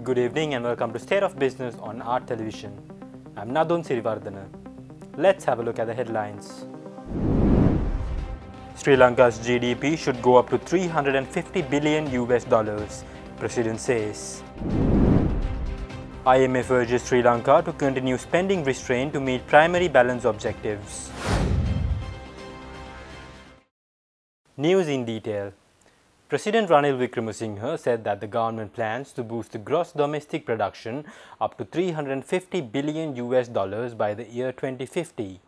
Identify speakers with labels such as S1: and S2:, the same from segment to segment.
S1: Good evening and welcome to State of Business on Art Television. I'm Nadun Sirivardhana. Let's have a look at the headlines. Sri Lanka's GDP should go up to 350 billion US dollars, President says. IMF urges Sri Lanka to continue spending restraint to meet primary balance objectives. News in detail. President Ranil Wickremesinghe said that the government plans to boost the gross domestic production up to 350 billion US dollars by the year 2050.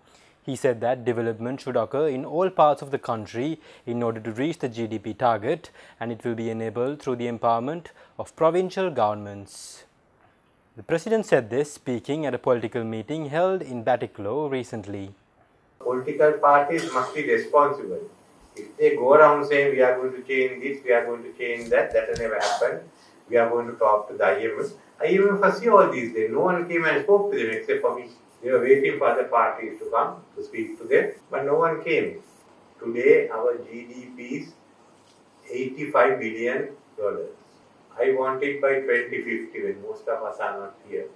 S1: He said that development should occur in all parts of the country in order to reach the GDP target, and it will be enabled through the empowerment of provincial governments. The President said this speaking at a political meeting held in Batticaloa recently.
S2: Political parties must be responsible. If they go around saying we are going to change this, we are going to change that, that will never happen. We are going to talk to the IMF. IMF foresee all these days. No one came and spoke to them except for me. They were waiting for other parties to come to speak to them, but no one came. Today our GDP is $85 billion. I want it by 2050, when most of us are not here,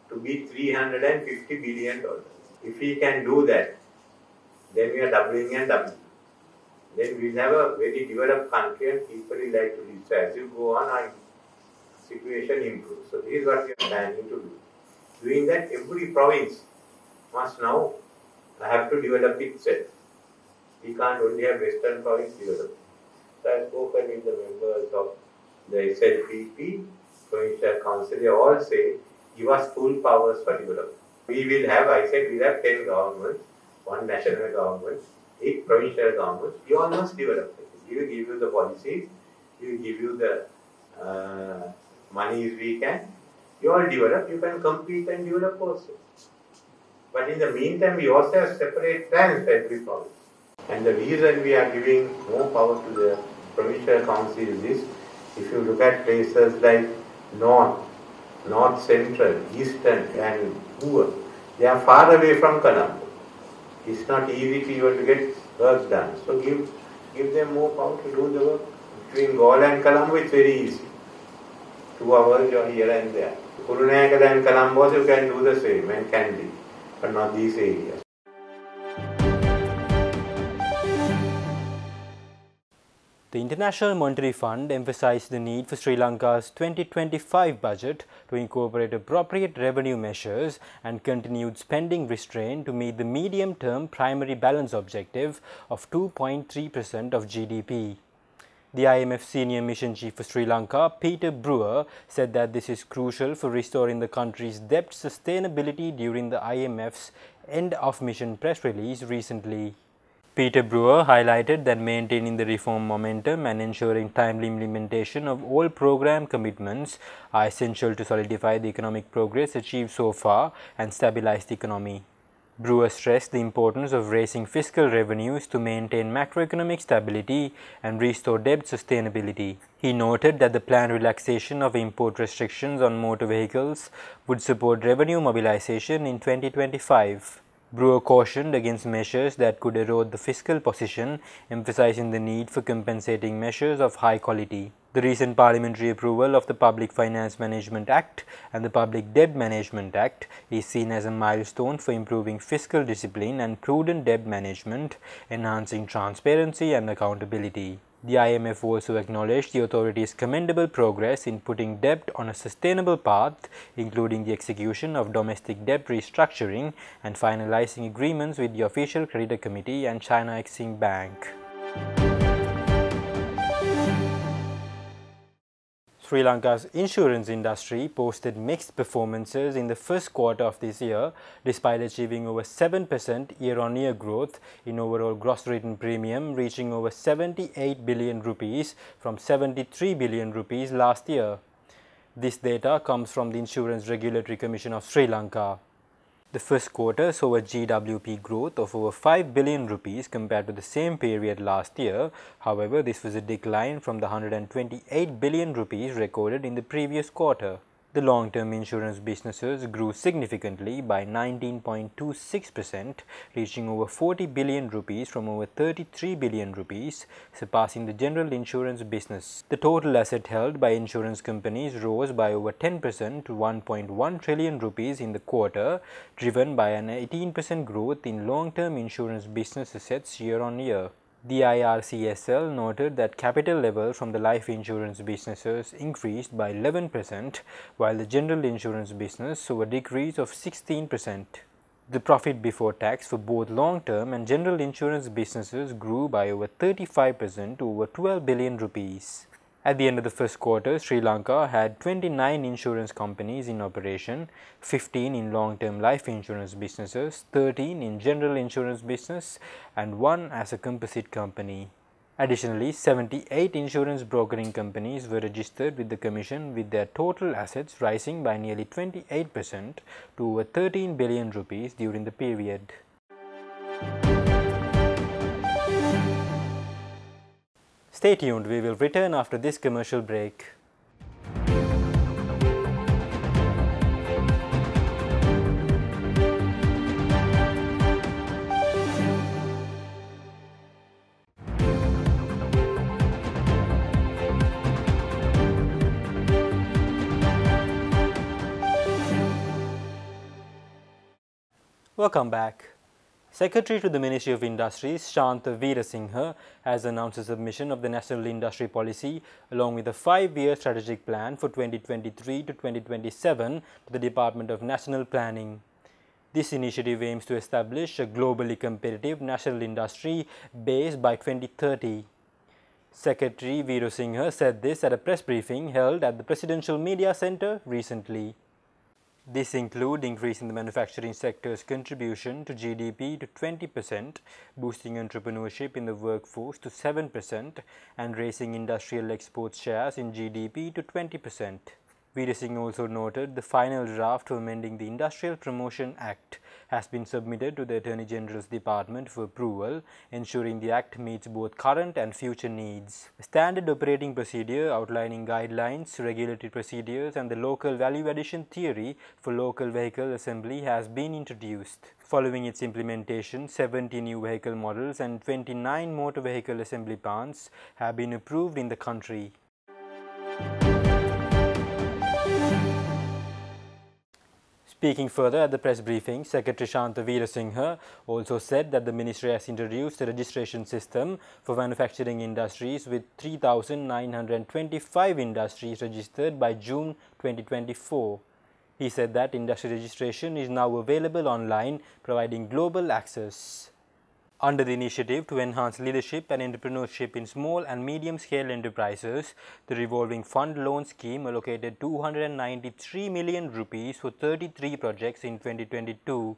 S2: to be $350 billion. If we can do that, then we are doubling and doubling. Then we will have a very developed country and people will like to live. So as you go on, our situation improves. So this is what we are planning to do. Doing that, every province must now have to develop itself. We can't only have Western province developed. So I have spoken with the members of the SLPP, Provincial Council, they all say, give us full powers for development. We will have, I said, we will have 10 governments, 1 national government, 8 provincial governments. You all must develop it. We will give you the policies, we will give you the monies we can. You all develop, you can compete and develop also. But in the meantime, we also have separate plans for every province. And the reason we are giving more power to the Provincial Council is this. If you look at places like North Central, Eastern and Poor, they are far away from Colombo. It's not easy for you to get work done. So give them more power to do the work. Between Galle and Colombo, it's very easy. 2 hours you are here and there. Kurunegala and Colombo, you can do the same and can be, but not these areas.
S1: The International Monetary Fund emphasized the need for Sri Lanka's 2025 budget to incorporate appropriate revenue measures and continued spending restraint to meet the medium-term primary balance objective of 2.3% of GDP. The IMF Senior Mission Chief for Sri Lanka, Peter Brewer, said that this is crucial for restoring the country's debt sustainability during the IMF's end of mission press release recently. Peter Brewer highlighted that maintaining the reform momentum and ensuring timely implementation of all program commitments are essential to solidify the economic progress achieved so far and stabilize the economy. Brewer stressed the importance of raising fiscal revenues to maintain macroeconomic stability and restore debt sustainability. He noted that the planned relaxation of import restrictions on motor vehicles would support revenue mobilization in 2025. Brewer cautioned against measures that could erode the fiscal position, emphasizing the need for compensating measures of high quality. The recent parliamentary approval of the Public Finance Management Act and the Public Debt Management Act is seen as a milestone for improving fiscal discipline and prudent debt management, enhancing transparency and accountability. The IMF also acknowledged the authorities' commendable progress in putting debt on a sustainable path, including the execution of domestic debt restructuring and finalizing agreements with the Official Creditor Committee and China Exim Bank. Sri Lanka's insurance industry posted mixed performances in the first quarter of this year, despite achieving over 7% year-on-year growth in overall gross written premium, reaching over 78 billion rupees from 73 billion rupees last year. This data comes from the Insurance Regulatory Commission of Sri Lanka. The first quarter saw a GWP growth of over 5 billion rupees compared to the same period last year. However, this was a decline from the 128 billion rupees recorded in the previous quarter. The long-term insurance businesses grew significantly by 19.26%, reaching over 40 billion rupees from over 33 billion rupees, surpassing the general insurance business. The total asset held by insurance companies rose by over 10% to 1.1 trillion rupees in the quarter, driven by an 18% growth in long-term insurance business assets year-on-year. The IRCSL noted that capital level from the life insurance businesses increased by 11%, while the general insurance business saw a decrease of 16%. The profit before tax for both long-term and general insurance businesses grew by over 35% to over 12 billion rupees. At the end of the first quarter, Sri Lanka had 29 insurance companies in operation, 15 in long-term life insurance businesses, 13 in general insurance business, and 1 as a composite company. Additionally, 78 insurance brokering companies were registered with the Commission, with their total assets rising by nearly 28% to over 13 billion rupees during the period. Stay tuned, we will return after this commercial break. Welcome back. Secretary to the Ministry of Industries, Shantha Veerasinghe, has announced the submission of the National Industry Policy along with a 5-year strategic plan for 2023 to 2027 to the Department of National Planning. This initiative aims to establish a globally competitive national industry base by 2030. Secretary Veerasinghe said this at a press briefing held at the Presidential Media Centre recently. This includes increasing the manufacturing sector's contribution to GDP to 20%, boosting entrepreneurship in the workforce to 7%, and raising industrial exports shares in GDP to 20%. Veerasinghe also noted the final draft for amending the Industrial Promotion Act has been submitted to the Attorney General's Department for approval, ensuring the Act meets both current and future needs. A standard operating procedure outlining guidelines, regulatory procedures, and the local value addition theory for local vehicle assembly has been introduced. Following its implementation, 70 new vehicle models and 29 motor vehicle assembly plants have been approved in the country. Speaking further at the press briefing, Secretary Shantha Veerasinghe also said that the ministry has introduced a registration system for manufacturing industries with 3,925 industries registered by June 2024. He said that industry registration is now available online, providing global access. Under the initiative to enhance leadership and entrepreneurship in small and medium-scale enterprises, the revolving fund loan scheme allocated 293 million rupees for 33 projects in 2022.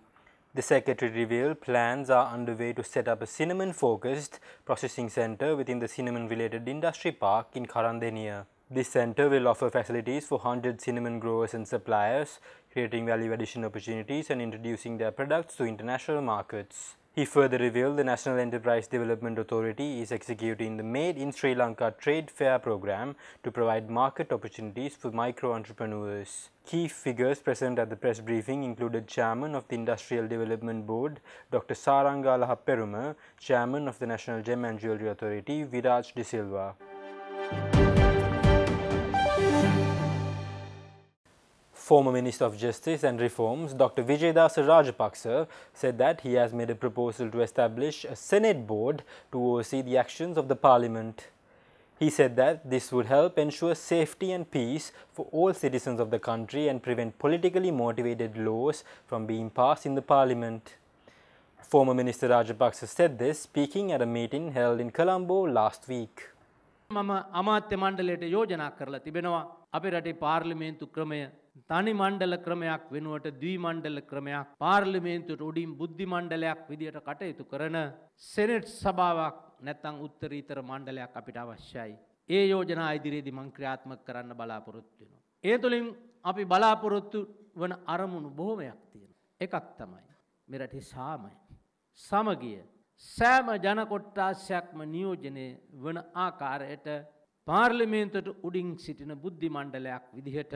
S1: The Secretary revealed plans are underway to set up a cinnamon-focused processing centre within the cinnamon-related industry park in Karandeniya. This centre will offer facilities for 100 cinnamon growers and suppliers, creating value addition opportunities and introducing their products to international markets. He further revealed the National Enterprise Development Authority is executing the Made in Sri Lanka Trade Fair program to provide market opportunities for micro-entrepreneurs. Key figures present at the press briefing included Chairman of the Industrial Development Board, Dr. Saranga Lahaperuma, Chairman of the National Gem and Jewellery Authority, Viraj De Silva. Former Minister of Justice and Reforms, Dr. Vijayadasa Rajapaksa, said that he has made a proposal to establish a Senate board to oversee the actions of the Parliament. He said that this would help ensure safety and peace for all citizens of the country and prevent politically motivated laws from being passed in the Parliament. Former Minister Rajapaksa said this speaking at a meeting held in Colombo last week.
S3: මම අමාත්‍ය මණ්ඩලයට යෝජනා කරලා තිබෙනවා අපේ රටේ පාර්ලිමේන්තු ක්‍රමය තනි මණ්ඩල ක්‍රමයක් වෙනුවට ද්වි මණ්ඩල ක්‍රමයක් පාර්ලිමේන්තුවට උඩින් බුද්ධි මණ්ඩලයක් විදියට කටයුතු කරන සෙනෙට් සභාවක් නැත්නම් උත්තරීතර මණ්ඩලයක් අපිට අවශ්‍යයි. ඒ යෝජනා ඉදිරියේදී මම ක්‍රියාත්මක කරන්න බලාපොරොත්තු වෙනවා. ඒ තුලින් අපි බලාපොරොත්තු වන අරමුණු බොහොමයක් තියෙනවා. එකක් තමයි මේ රටේ සාමය සමගිය සෑම ජන කොට්ටාසයක්ම නියෝජනය වන ආකාරයට පාර්ලිමේන්තුවට උඩින් සිටින බුද්ධි මණ්ඩලයක් විදිහට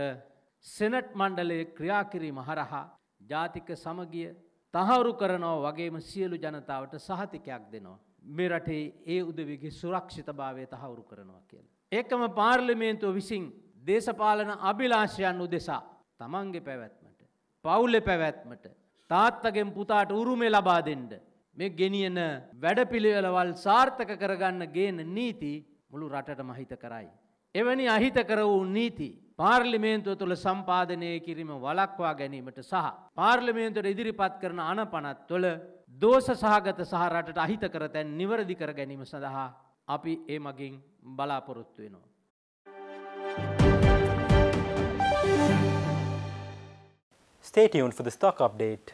S3: සෙනට් මණ්ඩලයේ ක්‍රියා කිරීම හරහා ජාතික සමගිය තහවුරු කරනවා වගේම සියලු ජනතාවට සහතිකයක් දෙනවා. මේ රටේ ඒ උදවියගේ සුරක්ෂිතභාවය තහවුරු කරනවා කියලා. ඒකම පාර්ලිමේන්තුව විසින් දේශපාලන අභිලාෂයන් උදෙසා තමන්ගේ පැවැත්මට, පවුලේ පැවැත්මට, තාත්තගෙන් පුතාට උරුමය ලබා දෙන්න මේ ගෙනියන වැඩපිළිවෙළවල් සාර්ථක කරගන්න ගේන නීති මුළු රටටම අහිත කරයි. එවැනි අහිත කර වූ නීති පාර්ලිමේන්තුව තුළ සම්පාදනය කිරීම වළක්වා ගැනීමට සහ පාර්ලිමේන්තුවට ඉදිරිපත් කරන අනපනත් තුළ දෝෂ සහගත සහ රටට අහිත කර තැන් නිවැරදි කර ගැනීම සඳහා අපි ඒ මගින් බලාපොරොත්තු වෙනවා.
S1: Stay tuned for the stock update.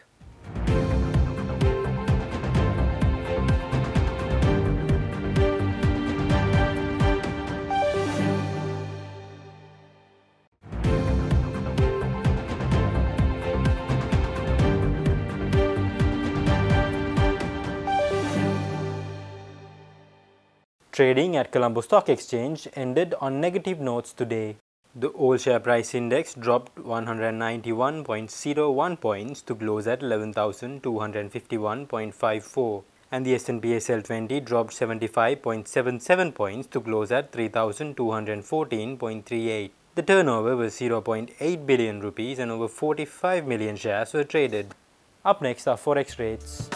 S1: Trading at Colombo Stock Exchange ended on negative notes today. The all share price index dropped 191.01 points to close at 11,251.54, and the S&P SL20 dropped 75.77 points to close at 3,214.38. The turnover was 0.8 billion rupees and over 45 million shares were traded. Up next are forex rates.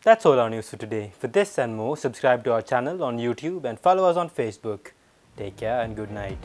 S1: That's all our news for today. For this and more, subscribe to our channel on YouTube and follow us on Facebook. Take care and good night.